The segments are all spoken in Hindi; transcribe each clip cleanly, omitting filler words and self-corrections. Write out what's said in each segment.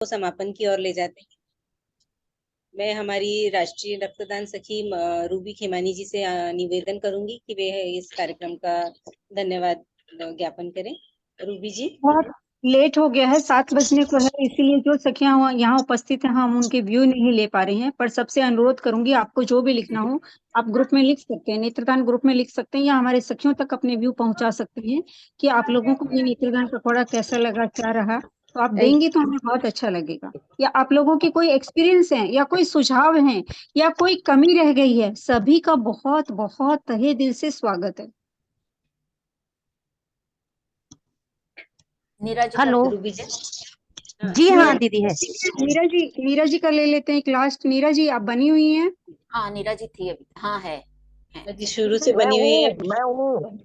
को समापन की ओर ले जाते हैं। मैं हमारी राष्ट्रीय रक्तदान सखी रूबी खेमानी जी से निवेदन करूंगी कि वे इस कार्यक्रम का धन्यवाद ज्ञापन करें। रूबी जी। बहुत लेट हो गया है, 7 बजने को है, इसीलिए जो सखियां यहाँ उपस्थित हैं हम उनके व्यू नहीं ले पा रहे हैं। पर सबसे अनुरोध करूंगी, आपको जो भी लिखना हो आप ग्रुप में लिख सकते हैं, नेत्रदान ग्रुप में लिख सकते हैं, या हमारे सखियों तक अपने व्यू पहुंचा सकते हैं कि आप लोगों को ये नेत्रदान पकौड़ा कैसा लगा, क्या रहा। तो आप देंगी तो हमें बहुत अच्छा लगेगा। या आप लोगों की कोई एक्सपीरियंस है या कोई सुझाव है या कोई कमी रह गई है, सभी का बहुत बहुत तहे दिल से स्वागत है। नीरा जी हेलो। रूबी जी। जी मीरा हाँ दीदी है। नीरा जी का ले लेते हैं लास्ट। नीरा जी आप बनी हुई हैं? हाँ, नीरा जी थी अभी। हाँ है। जी शुरू से बनी हुई है। मैं हूँ।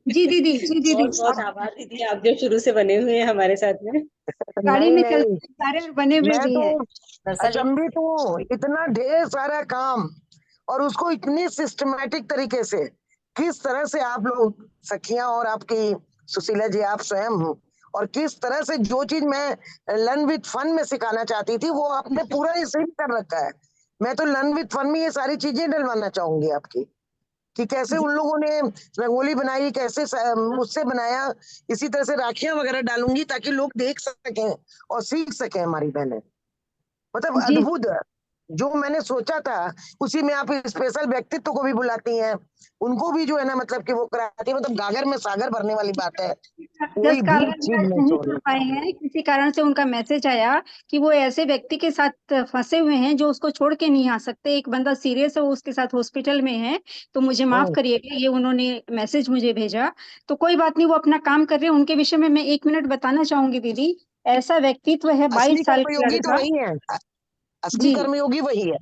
जी दीदी, जी दीदी बहुत बहुत आप आभार दीदी, आप जो शुरू से बने हुए हैं हमारे साथ में। गाड़ी नहीं में नहीं, चलते सारे और बने हुए मैं भी तो हैं। दरअसल अचंभित हूँ, इतना ढेर सारा काम और उसको इतनी सिस्टमेटिक तरीके से किस तरह से आप लोग सखियां और आपकी सुशीला जी आप स्वयं हो, और किस तरह से जो चीज मैं लर्न विद फन में सिखाना चाहती थी वो आपने पूरा इसे ही कर रखा है। मैं तो लर्न विद फन में ये सारी चीजें डलवाना चाहूंगी आपकी, कि कैसे उन लोगों ने रंगोली बनाई, कैसे मुझसे बनाया। इसी तरह से राखियां वगैरह डालूंगी ताकि लोग देख सकें और सीख सकें हमारी बहनें। मतलब जी अद्भुत है। जो मैंने सोचा था उसी में आप स्पेशल व्यक्तित्व को भी बुलाती हैं, उनको भी जो है ना मतलब कि वो कराती है। मतलब गागर में सागर भरने वाली बात है, जस कोई भी कारण चीज नहीं नहीं छोड़ कर रही। पाए हैं, किसी कारण से उनका मैसेज आया कि वो ऐसे व्यक्ति के साथ फंसे हुए हैं जो उसको छोड़ के नहीं आ सकते। एक बंदा सीरियस है, वो उसके साथ हॉस्पिटल में है, तो मुझे माफ करिएगा, ये उन्होंने मैसेज मुझे भेजा। तो कोई बात नहीं, वो अपना काम कर रहे हैं। उनके विषय में मैं 1 मिनट बताना चाहूंगी दीदी। ऐसा व्यक्तित्व है, असली 22 साल का कर्मयोगी तो लड़का। वही है, असली जी कर्मयोगी वही है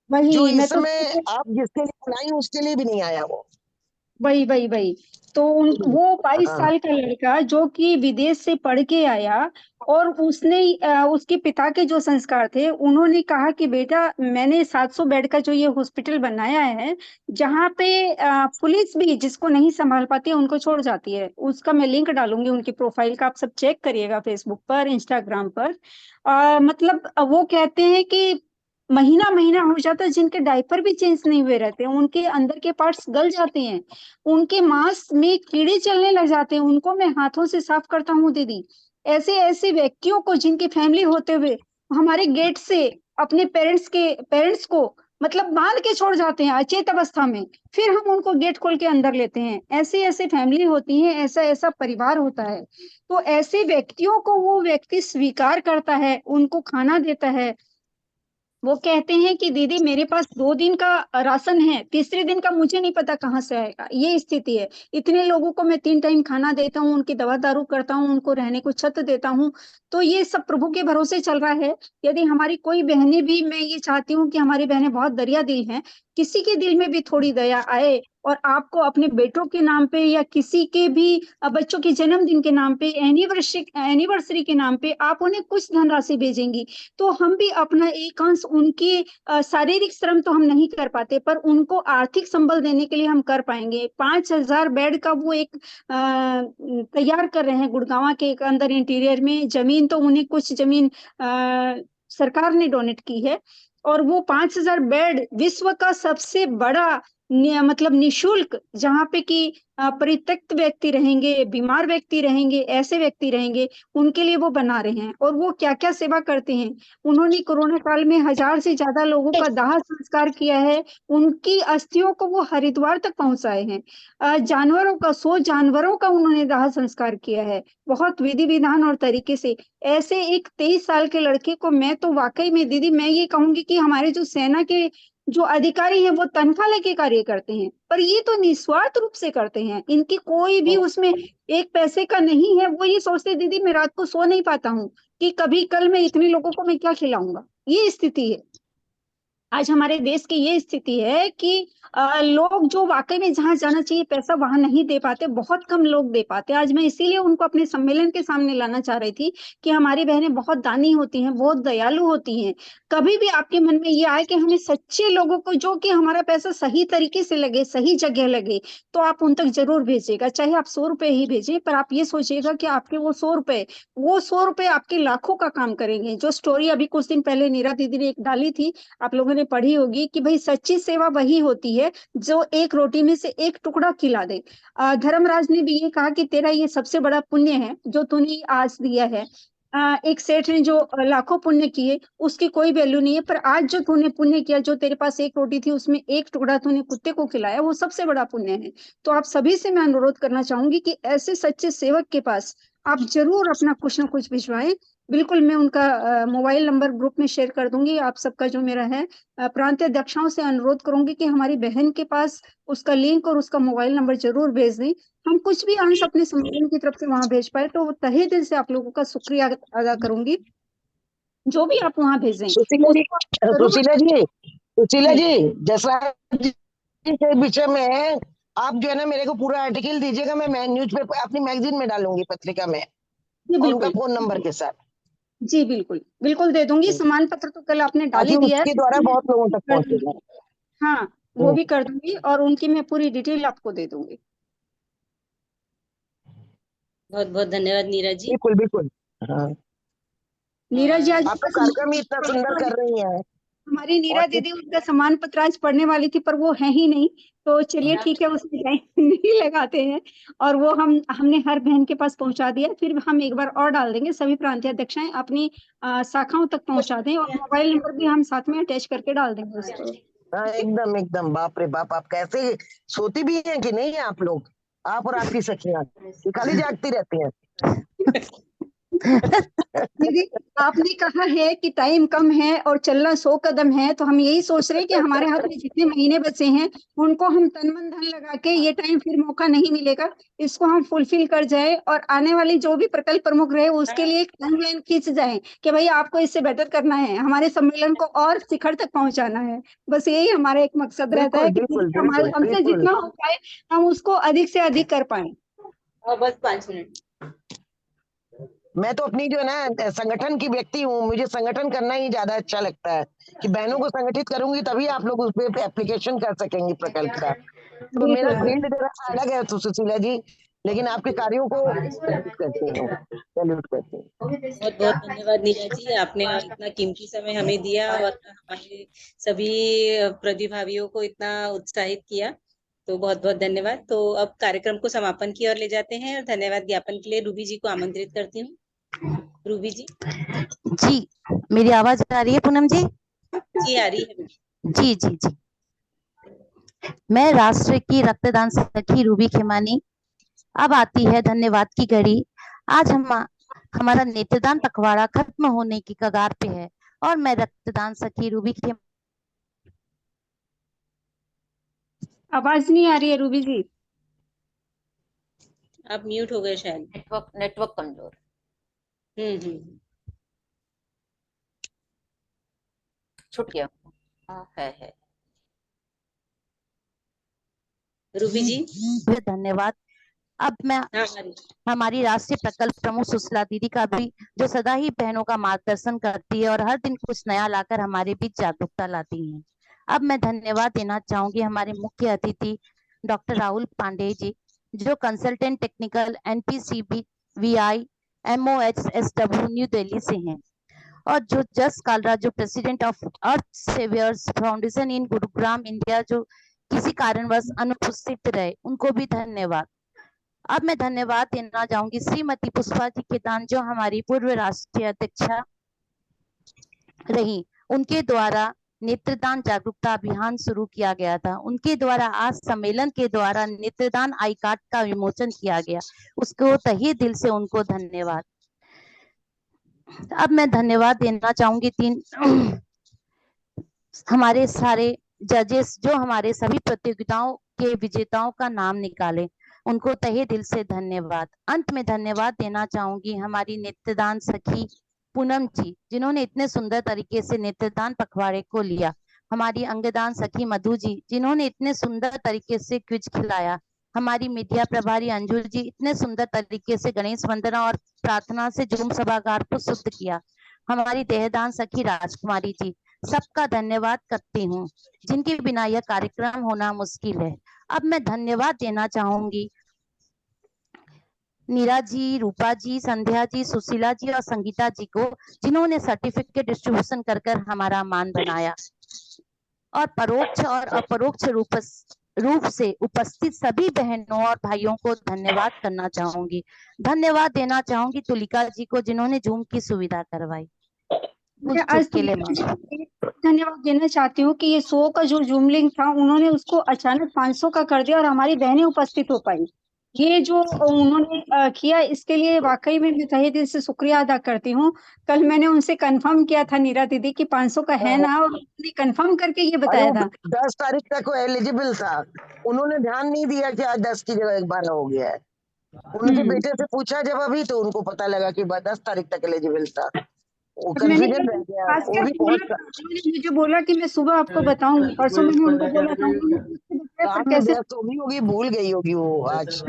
जो वही, मैं इस तो समय आप जिसके लिए बुलाई उसके लिए भी नहीं आया वो। वही तो वो 22 हाँ साल का लड़का जो कि विदेश से पढ़ के आया, और उसने उसके पिता के जो संस्कार थे, उन्होंने कहा कि बेटा मैंने 700 बेड का जो ये हॉस्पिटल बनाया है, जहाँ पे पुलिस भी जिसको नहीं संभाल पाती है उनको छोड़ जाती है। उसका मैं लिंक डालूंगी उनकी प्रोफाइल का, आप सब चेक करिएगा फेसबुक पर, इंस्टाग्राम पर। मतलब वो कहते हैं कि महीना महीना हो जाता है, जिनके डायपर भी चेंज नहीं हुए रहते हैं, उनके अंदर के पार्ट्स गल जाते हैं, उनके मांस में कीड़े चलने लग जाते हैं, उनको मैं हाथों से साफ करता हूँ दीदी। ऐसे ऐसे व्यक्तियों को जिनकी फैमिली होते हुए हमारे गेट से अपने पेरेंट्स को मतलब बांध के छोड़ जाते हैं अचेत अवस्था में, फिर हम उनको गेट खोल के अंदर लेते हैं। ऐसे ऐसे फैमिली होती है, ऐसा ऐसा परिवार होता है। तो ऐसे व्यक्तियों को वो व्यक्ति स्वीकार करता है, उनको खाना देता है। वो कहते हैं कि दीदी मेरे पास 2 दिन का राशन है, तीसरे दिन का मुझे नहीं पता कहाँ से आएगा। ये स्थिति है। इतने लोगों को मैं 3 टाइम खाना देता हूँ, उनकी दवा दारू करता हूँ, उनको रहने को छत देता हूँ। तो ये सब प्रभु के भरोसे चल रहा है। यदि हमारी कोई बहनें भी, मैं ये चाहती हूँ कि हमारी बहनें बहुत दरिया दिल हैं, किसी के दिल में भी थोड़ी दया आए, और आपको अपने बेटों के नाम पे या किसी के भी बच्चों के जन्मदिन के नाम पे, एनिवर्सरी के नाम पे आप उन्हें कुछ धनराशि भेजेंगी, तो हम भी अपना एक अंश उनकी शारीरिक श्रम तो हम नहीं कर पाते, पर उनको आर्थिक संबल देने के लिए हम कर पाएंगे। 5,000 बेड का वो एक तैयार कर रहे हैं गुड़गांव के अंदर इंटीरियर में। जमीन तो उन्हें कुछ जमीन सरकार ने डोनेट की है, और वो 5,000 बेड विश्व का सबसे बड़ा मतलब निशुल्क, जहाँ पे कि परित्यक्त व्यक्ति रहेंगे, बीमार व्यक्ति रहेंगे, ऐसे व्यक्ति रहेंगे, उनके लिए वो बना रहे हैं। और वो क्या क्या सेवा करते हैं। उन्होंने कोरोना काल में 1,000 से ज्यादा लोगों का दाह संस्कार किया है। उनकी अस्थियों को वो हरिद्वार तक पहुंचाए हैं। जानवरों का 100 जानवरों का उन्होंने दाह संस्कार किया है, बहुत विधि विधान और तरीके से। ऐसे एक 23 साल के लड़के को मैं तो वाकई में दीदी, मैं ये कहूंगी कि हमारे जो सेना के जो अधिकारी हैं वो तनख्वाह लेके कार्य करते हैं, पर ये तो निस्वार्थ रूप से करते हैं। इनकी कोई भी उसमें एक पैसे का नहीं है। वो ये सोचते दीदी मैं रात को सो नहीं पाता हूँ कि कभी कल मैं इतने लोगों को मैं क्या खिलाऊंगा। ये स्थिति है। आज हमारे देश की ये स्थिति है कि लोग जो वाकई में जहाँ जाना चाहिए पैसा वहां नहीं दे पाते, बहुत कम लोग दे पाते। आज मैं इसीलिए उनको अपने सम्मेलन के सामने लाना चाह रही थी कि हमारी बहनें बहुत दानी होती हैं, बहुत दयालु होती हैं। कभी भी आपके मन में ये आए कि हमें सच्चे लोगों को, जो कि हमारा पैसा सही तरीके से लगे, सही जगह लगे, तो आप उन तक जरूर भेजिएगा। चाहे आप 100 रुपए ही भेजें, पर आप ये सोचिएगा कि आपके वो 100 रुपए आपके लाखों का काम करेंगे। जो स्टोरी अभी कुछ दिन पहले नीरा दीदी ने एक डाली थी, आप लोगों ने पढ़ी होगी, कि भाई सच्ची सेवा वही होती है जो एक रोटी में से एक टुकड़ा खिला दे। धर्मराज ने भी ये कहा कि तेरा ये सबसे बड़ा पुण्य है जो तूने आज दिया है। एक सेठ ने जो लाखों पुण्य किए उसकी कोई वैल्यू नहीं है, पर आज जो तूने पुण्य किया, जो तेरे पास एक रोटी थी उसमें एक टुकड़ा तूने कुत्ते को खिलाया, वो सबसे बड़ा पुण्य है। तो आप सभी से मैं अनुरोध करना चाहूंगी कि ऐसे सच्चे सेवक के पास आप जरूर अपना कुछ ना कुछ भिजवाएं। बिल्कुल, मैं उनका मोबाइल नंबर ग्रुप में शेयर कर दूंगी। आप सबका जो मेरा है, प्रांतीय अध्यक्षाओं से अनुरोध करूंगी कि हमारी बहन के पास उसका लिंक और उसका मोबाइल नंबर जरूर भेज दें। हम कुछ भी अंश अपने सम्मेलन की तरफ से वहां भेज पाए तो तहे दिल से आप लोगों का शुक्रिया अदा करूंगी। जो भी आप वहां भेजें सुशीला जी, उसको आप जरूर सुशीला जी। जी, जसराज जी के विषय में आप जो है ना मेरे को पूरा आर्टिकल दीजिएगा, मैं न्यूज पेपर अपनी मैगजीन में डालूंगी, पत्रिका में, जी और उनका बिल्कुल, फोन नंबर के साथ, जी बिल्कुल बिल्कुल दे दूंगी। सम्मान पत्र तो कल आपने डाल ताकि ही दिया है, उसके द्वारा बहुत लोगों तक कर दूंगी। पहुंचेगा। हाँ, वो भी कर दूंगी और उनकी मैं पूरी डिटेल आपको दे दूंगी। बहुत बहुत धन्यवाद नीरज जी। बिल्कुल बिल्कुल। हाँ, नीरज जी आज आप तो कार्यक्रम ही इतना सुंदर कर रही हैं। हमारी नीरा और दीदी उनका सम्मान पत्र आज पढ़ने वाली थी, पर वो है ही नहीं। तो चलिए ठीक है, उसमें टाइम नहीं लगाते हैं। और वो हमने हर बहन के पास पहुंचा दिया। फिर हम एक बार और डाल देंगे, सभी प्रांतीय अध्यक्षाएं अपनी शाखाओं तक पहुंचा दें, और मोबाइल नंबर भी हम साथ में अटैच करके डाल देंगे उसको। हाँ, एकदम एकदम, बाप रे बाप, आप कैसे सोती भी हैं कि नहीं है आप लोग, आप और आपकी सखियां, ये खाली जागती रहती हैं। दीदी, आपने कहा है कि टाइम कम है और चलना 100 कदम है, तो हम यही सोच रहे हैं कि हमारे हाथ में जितने महीने बचे हैं उनको हम तन मन धन लगा के, ये टाइम फिर मौका नहीं मिलेगा, इसको हम फुलफिल कर जाए, और आने वाली जो भी प्रकल्प प्रमुख रहे उसके लिए एक टाइमलाइन खींच जाए कि भाई आपको इससे बेटर करना है, हमारे सम्मेलन को और शिखर तक पहुंचाना है। बस यही हमारा एक मकसद रहता बिल्कुल है कि बिल्कुल हमारे बिल्कुल हमसे बिल्कुल। जितना हो पाए हम उसको अधिक से अधिक कर पाए। और बस 5 मिनट। मैं तो अपनी जो है ना संगठन की व्यक्ति हूँ, मुझे संगठन करना ही ज्यादा अच्छा लगता है, कि बहनों को संगठित करूंगी तभी आप लोग उस पे एप्लीकेशन कर सकेंगे प्रकल्प का। तो मेरा बिल्कुल फील्ड जरा सा अलग है तो सुशीला जी, लेकिन आपके कार्यों को सैल्यूट करती हूँ, सैल्यूट करती हूँ। बहुत बहुत धन्यवाद नीरज जी, आपने इतना कीमती समय हमें दिया और हमारे सभी प्रतिभागियों को इतना उत्साहित किया। तो बहुत बहुत धन्यवाद। तो अब कार्यक्रम को समापन की ओर ले जाते हैं और धन्यवाद ज्ञापन के लिए रूबी जी को आमंत्रित करती हूँ। रूबी जी। जी, मेरी आवाज आ रही है पूनम जी? जी आ रही है। जी जी जी। मैं राष्ट्र की रक्तदान सखी रूबी खेमानी। अब आती है धन्यवाद की घड़ी। आज हमारा नेत्रदान पखवाड़ा खत्म होने की कगार पे है और मैं रक्तदान सखी रूबी खेमानी। आवाज नहीं आ रही है रूबी जी। आप म्यूट हो गए शायद। नेटवर्क कमजोर हम्म। छूट गया। है रूबी जी। धन्यवाद। अब मैं हाँ हमारी राष्ट्रीय प्रकल्प प्रमुख सुशीला दीदी का भी, जो सदा ही बहनों का मार्गदर्शन करती है और हर दिन कुछ नया लाकर हमारे बीच जागरूकता लाती हैं। अब मैं धन्यवाद देना चाहूंगी हमारे मुख्य अतिथि डॉक्टर राहुल पांडे जी, जो consultant technical NPCBVI MOHSW new Delhi से हैं, और जो जस कालरा, जो president of earth saviours foundation in Gurugram India, जो किसी कारणवश अनुपस्थित रहे, उनको भी धन्यवाद। अब मैं धन्यवाद देना चाहूंगी श्रीमती पुष्पा जी केतान, जो हमारी पूर्व राष्ट्रीय अध्यक्षा रही। उनके द्वारा नेत्रदान जागरूकता अभियान शुरू किया गया था। उनके द्वारा आज सम्मेलन के द्वारा नेत्रदान आई कार्ड का विमोचन किया गया, उसको तहे दिल से उनको धन्यवाद। अब मैं धन्यवाद देना चाहूंगी हमारे सारे जजेस, जो हमारे सभी प्रतियोगिताओं के विजेताओं का नाम निकाले, उनको तहे दिल से धन्यवाद। अंत में धन्यवाद देना चाहूंगी हमारी नेत्रदान सखी पूनम जी, जिन्होंने इतने सुंदर तरीके से नेत्रदान पखवाड़े को लिया। हमारी अंगदान सखी मधु जी, जिन्होंने इतने सुंदर तरीके से क्विज खिलाया, हमारी मीडिया प्रभारी अंजुल जी, इतने सुंदर तरीके से गणेश वंदना और प्रार्थना से जूम सभागार को शुद्ध किया, हमारी देहदान सखी राजकुमारी जी, सबका धन्यवाद करती हूँ, जिनके बिना यह कार्यक्रम होना मुश्किल है। अब मैं धन्यवाद देना चाहूंगी नीरा जी, रूपा जी, संध्या जी, सुशीला जी और संगीता जी को, जिन्होंने सर्टिफिकेट डिस्ट्रीब्यूशन कर कर हमारा मान बनाया, और परोक्ष और अपरोक्ष रूप से उपस्थित सभी बहनों और भाइयों को धन्यवाद करना चाहूंगी। धन्यवाद देना चाहूंगी तुलिका जी को, जिन्होंने जूम की सुविधा करवाई। मैं आज के लिए धन्यवाद देना चाहती हूँ कि ये 100 का जो जूम लिंक था उन्होंने उसको अचानक 500 का कर दिया और हमारी बहनें उपस्थित हो पाई। ये जो उन्होंने किया, इसके लिए वाकई में मैं तहे दिल से शुक्रिया अदा करती हूँ। कल मैंने उनसे कंफर्म किया था नीरा दीदी कि 500 का है ना, और उन्होंने कंफर्म करके ये बताया था। 10 तारीख तक वो एलिजिबल था, उन्होंने ध्यान नहीं दिया कि आज 10 की जगह 12 हो गया है। उनके बेटे से पूछा जब अभी, तो उनको पता लगा कि 10 तारीख तक एलिजिबल था, वो कंफ्यूजन रह गया। वो भी मुझे बोला कि मैं सुबह आपको बताऊंगी, परसों मैंने उनको बोला था, काम में व्यस्त होगी भूल गई होगी वो आज।